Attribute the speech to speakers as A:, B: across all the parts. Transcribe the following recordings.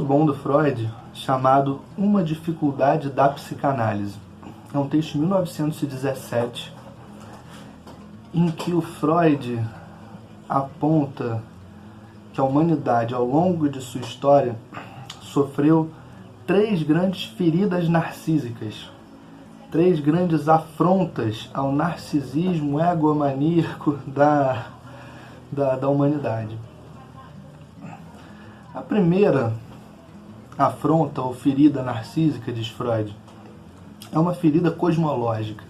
A: bom do Freud chamado Uma Dificuldade da Psicanálise. É um texto de 1917 em que o Freud aponta que a humanidade, ao longo de sua história, sofreu 3 grandes feridas narcísicas, 3 grandes afrontas ao narcisismo egomaníaco da humanidade. A primeira afronta ou ferida narcísica, diz Freud, é uma ferida cosmológica.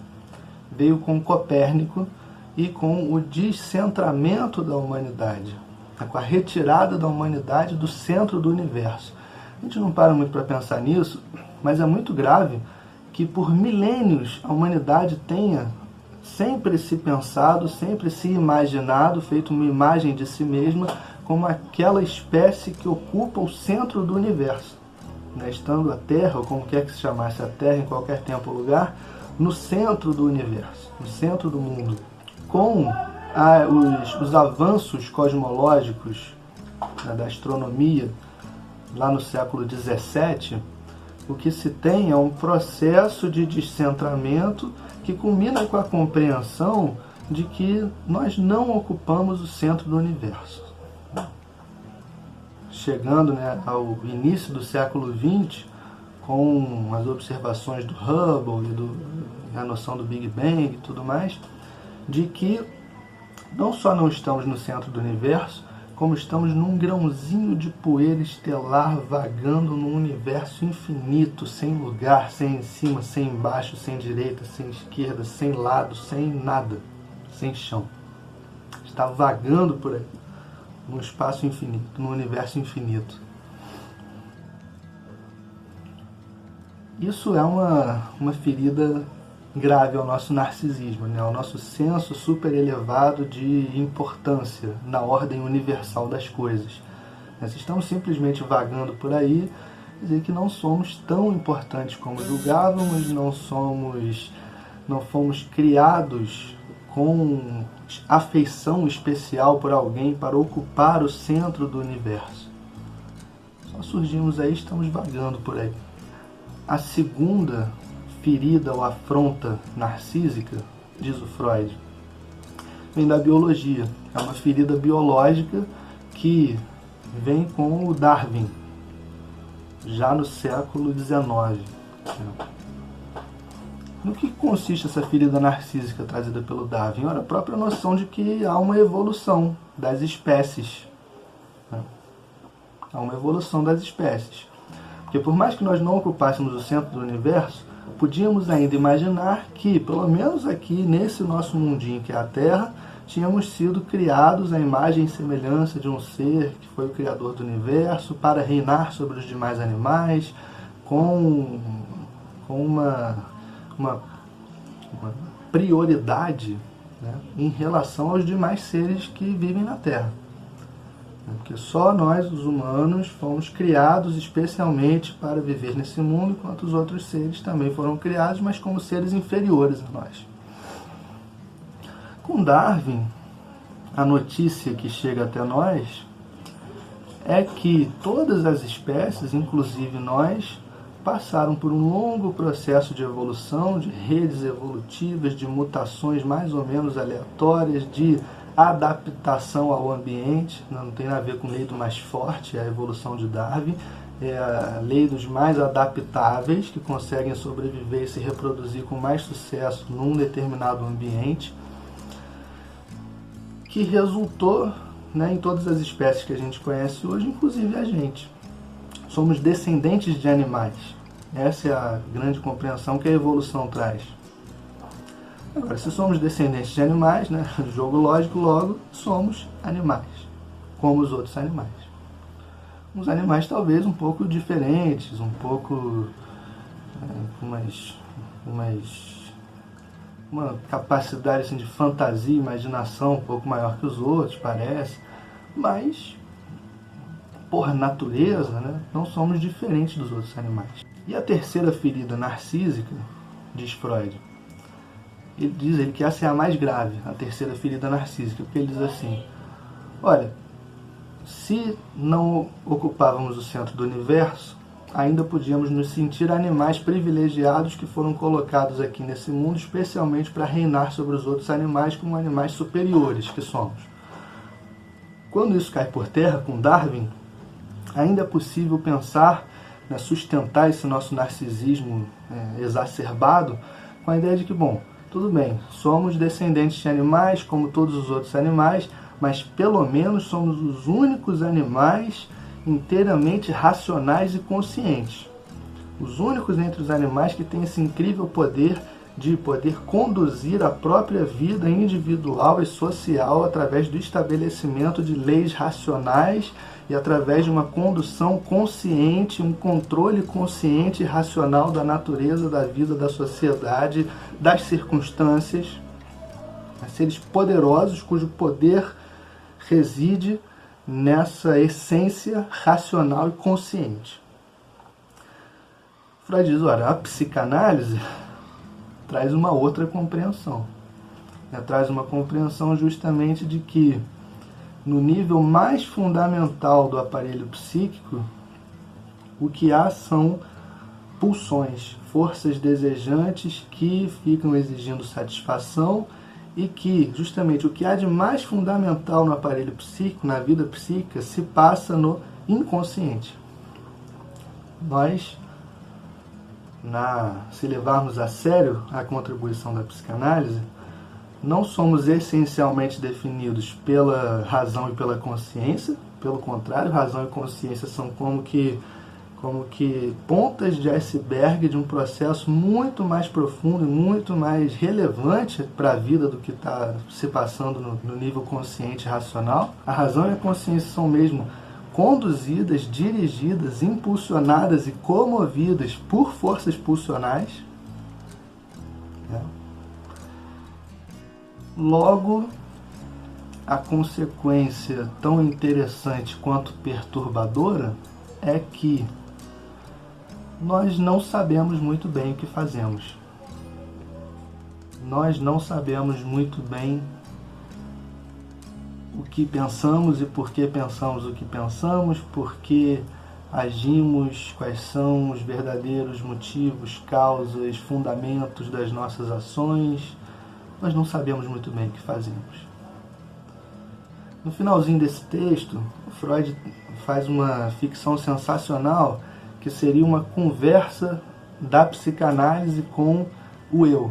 A: Veio com Copérnico e com o descentramento da humanidade, com a retirada da humanidade do centro do universo. A gente não para muito para pensar nisso, mas é muito grave que por milênios a humanidade tenha sempre se pensado, sempre se imaginado, feito uma imagem de si mesma como aquela espécie que ocupa o centro do universo, né? Estando a Terra, ou como quer que se chamasse a Terra em qualquer tempo ou lugar, no centro do universo, no centro do mundo. Com os avanços cosmológicos, né, da astronomia, lá no século XVII, o que se tem é um processo de descentramento que culmina com a compreensão de que nós não ocupamos o centro do universo. Chegando, né, ao início do século XX, com as observações do Hubble e a noção do Big Bang e tudo mais, de que não só não estamos no centro do universo, como estamos num grãozinho de poeira estelar vagando num universo infinito, sem lugar, sem em cima, sem embaixo, sem direita, sem esquerda, sem lado, sem nada, sem chão. Está vagando por aí, num espaço infinito, num universo infinito. Isso é uma ferida grave ao nosso narcisismo, né? Ao nosso senso super elevado de importância na ordem universal das coisas. Nós estamos simplesmente vagando por aí, dizer que não somos tão importantes como julgávamos, não fomos criados com afeição especial por alguém para ocupar o centro do universo. Só surgimos aí, estamos vagando por aí. A segunda ferida ou afronta narcísica, diz o Freud, vem da biologia. É uma ferida biológica que vem com o Darwin, já no século XIX. No que consiste essa ferida narcísica trazida pelo Darwin? Ora, a própria noção de que há uma evolução das espécies. Há uma evolução das espécies. Porque por mais que nós não ocupássemos o centro do universo, podíamos ainda imaginar que, pelo menos aqui nesse nosso mundinho que é a Terra, tínhamos sido criados à imagem e semelhança de um ser que foi o criador do universo para reinar sobre os demais animais, com uma prioridade, né, em relação aos demais seres que vivem na Terra. Porque só nós, os humanos, fomos criados especialmente para viver nesse mundo, enquanto os outros seres também foram criados, mas como seres inferiores a nós. Com Darwin, a notícia que chega até nós é que todas as espécies, inclusive nós, passaram por um longo processo de evolução, de redes evolutivas, de mutações mais ou menos aleatórias, de adaptação ao ambiente. Não tem nada a ver com lei do mais forte, é a evolução de Darwin, é a lei dos mais adaptáveis, que conseguem sobreviver e se reproduzir com mais sucesso num determinado ambiente, que resultou, né, em todas as espécies que a gente conhece hoje, inclusive a gente. Somos descendentes de animais. Essa é a grande compreensão que a evolução traz. Agora, se somos descendentes de animais, né, jogo lógico, logo somos animais, como os outros animais. Uns animais talvez um pouco diferentes, um pouco uma capacidade assim, de fantasia, imaginação um pouco maior que os outros, parece, mas por natureza, né, não somos diferentes dos outros animais. E a terceira ferida narcísica, diz Freud, ele diz que essa é a mais grave, a terceira ferida narcísica, porque ele diz assim: olha, se não ocupávamos o centro do universo, ainda podíamos nos sentir animais privilegiados que foram colocados aqui nesse mundo especialmente para reinar sobre os outros animais como animais superiores que somos. Quando isso cai por terra com Darwin, ainda é possível pensar, sustentar esse nosso narcisismo exacerbado com a ideia de que, bom, tudo bem, somos descendentes de animais como todos os outros animais, mas pelo menos somos os únicos animais inteiramente racionais e conscientes. Os únicos entre os animais que têm esse incrível poder de poder conduzir a própria vida individual e social através do estabelecimento de leis racionais e através de uma condução consciente, um controle consciente e racional da natureza, da vida, da sociedade, das circunstâncias. Seres poderosos cujo poder reside nessa essência racional e consciente. Freud diz, olha, a psicanálise traz uma outra compreensão. Traz uma compreensão justamente de que no nível mais fundamental do aparelho psíquico, o que há são pulsões, forças desejantes que ficam exigindo satisfação e que, justamente, o que há de mais fundamental no aparelho psíquico, na vida psíquica, se passa no inconsciente. Nós, se levarmos a sério a contribuição da psicanálise, não somos essencialmente definidos pela razão e pela consciência. Pelo contrário, razão e consciência são como que pontas de iceberg de um processo muito mais profundo e muito mais relevante para a vida do que está se passando no nível consciente e racional. A razão e a consciência são mesmo conduzidas, dirigidas, impulsionadas e comovidas por forças pulsionais. Logo, a consequência tão interessante quanto perturbadora é que nós não sabemos muito bem o que fazemos. Nós não sabemos muito bem o que pensamos e por que pensamos o que pensamos, por que agimos, quais são os verdadeiros motivos, causas, fundamentos das nossas ações. Nós não sabemos muito bem o que fazemos. No finalzinho desse texto, Freud faz uma ficção sensacional que seria uma conversa da psicanálise com o eu.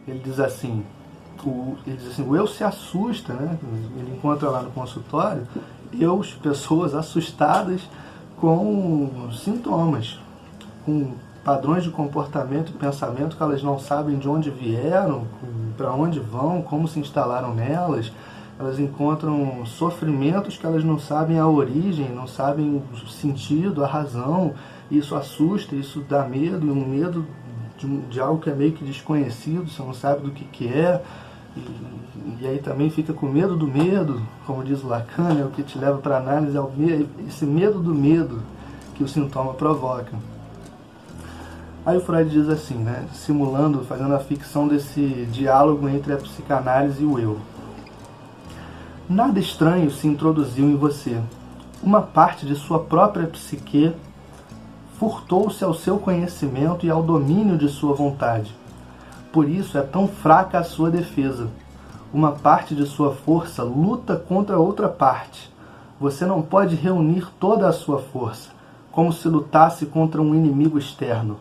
A: Ele diz assim, o eu se assusta, né? Ele encontra lá no consultório pessoas assustadas com sintomas, com padrões de comportamento e pensamento que elas não sabem de onde vieram, para onde vão, como se instalaram nelas. Elas encontram sofrimentos que elas não sabem a origem, não sabem o sentido, a razão. Isso assusta, isso dá medo, e um medo de algo que é meio que desconhecido, você não sabe do que é. E aí também fica com medo do medo, como diz o Lacan, o que te leva para a análise é esse medo do medo que o sintoma provoca. Aí o Freud diz assim, simulando, fazendo a ficção desse diálogo entre a psicanálise e o eu. Nada estranho se introduziu em você. Uma parte de sua própria psique furtou-se ao seu conhecimento e ao domínio de sua vontade. Por isso é tão fraca a sua defesa. Uma parte de sua força luta contra outra parte. Você não pode reunir toda a sua força, como se lutasse contra um inimigo externo.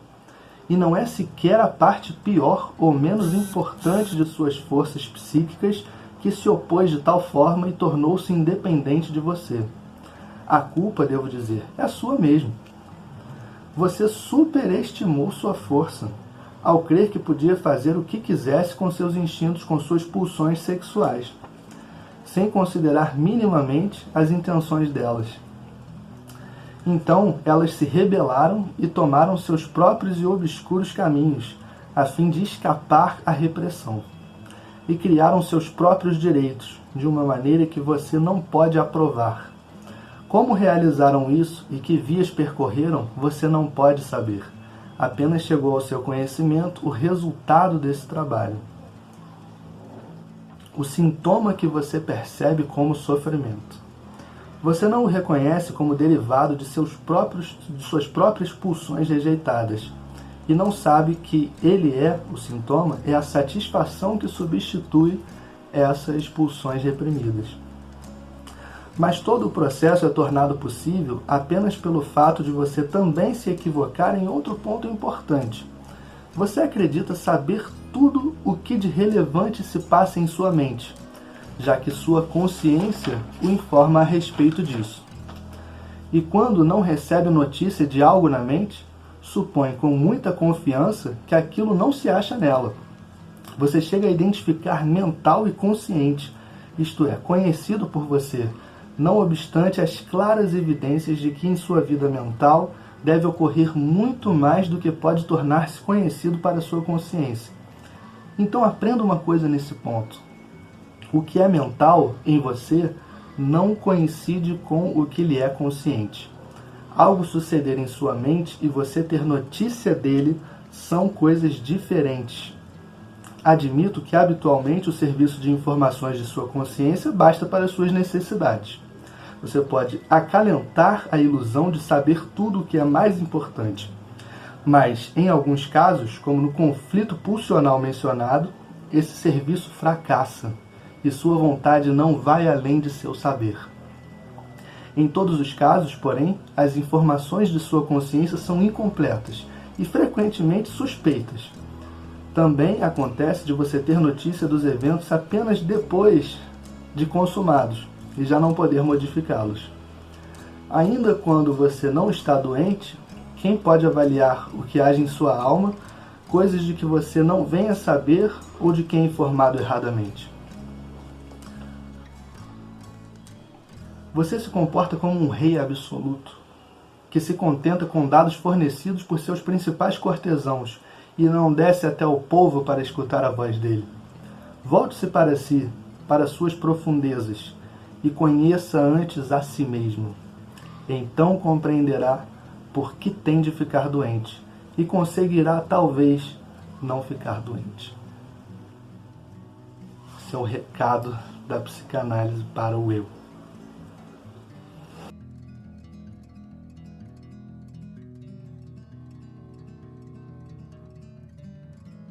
A: E não é sequer a parte pior ou menos importante de suas forças psíquicas que se opôs de tal forma e tornou-se independente de você. A culpa, devo dizer, é sua mesmo. Você superestimou sua força, ao crer que podia fazer o que quisesse com seus instintos, com suas pulsões sexuais, sem considerar minimamente as intenções delas. Então elas se rebelaram e tomaram seus próprios e obscuros caminhos, a fim de escapar à repressão. E criaram seus próprios direitos, de uma maneira que você não pode aprovar. Como realizaram isso e que vias percorreram, você não pode saber. Apenas chegou ao seu conhecimento o resultado desse trabalho. o sintoma que você percebe como sofrimento. Você não o reconhece como derivado de suas próprias pulsões rejeitadas e não sabe que ele o sintoma, é a satisfação que substitui essas pulsões reprimidas. Mas todo o processo é tornado possível apenas pelo fato de você também se equivocar em outro ponto importante. Você acredita saber tudo o que de relevante se passa em sua mente, já que sua consciência o informa a respeito disso. E quando não recebe notícia de algo na mente, supõe com muita confiança que aquilo não se acha nela. Você chega a identificar mental e consciente, isto é, conhecido por você, não obstante as claras evidências de que em sua vida mental deve ocorrer muito mais do que pode tornar-se conhecido para sua consciência. Então aprenda uma coisa nesse ponto. O que é mental em você não coincide com o que lhe é consciente. Algo suceder em sua mente e você ter notícia dele são coisas diferentes. Admito que habitualmente o serviço de informações de sua consciência basta para suas necessidades. Você pode acalentar a ilusão de saber tudo o que é mais importante. Mas, em alguns casos, como no conflito pulsional mencionado, esse serviço fracassa e sua vontade não vai além de seu saber. Em todos os casos, porém, as informações de sua consciência são incompletas e frequentemente suspeitas. Também acontece de você ter notícia dos eventos apenas depois de consumados e já não poder modificá-los. Ainda quando você não está doente, quem pode avaliar o que age em sua alma, coisas de que você não venha saber ou de quem é informado erradamente? Você se comporta como um rei absoluto, que se contenta com dados fornecidos por seus principais cortesãos e não desce até o povo para escutar a voz dele. Volte-se para si, para suas profundezas, e conheça antes a si mesmo. Então compreenderá por que tem de ficar doente e conseguirá, talvez, não ficar doente. Esse é o recado da psicanálise para o eu.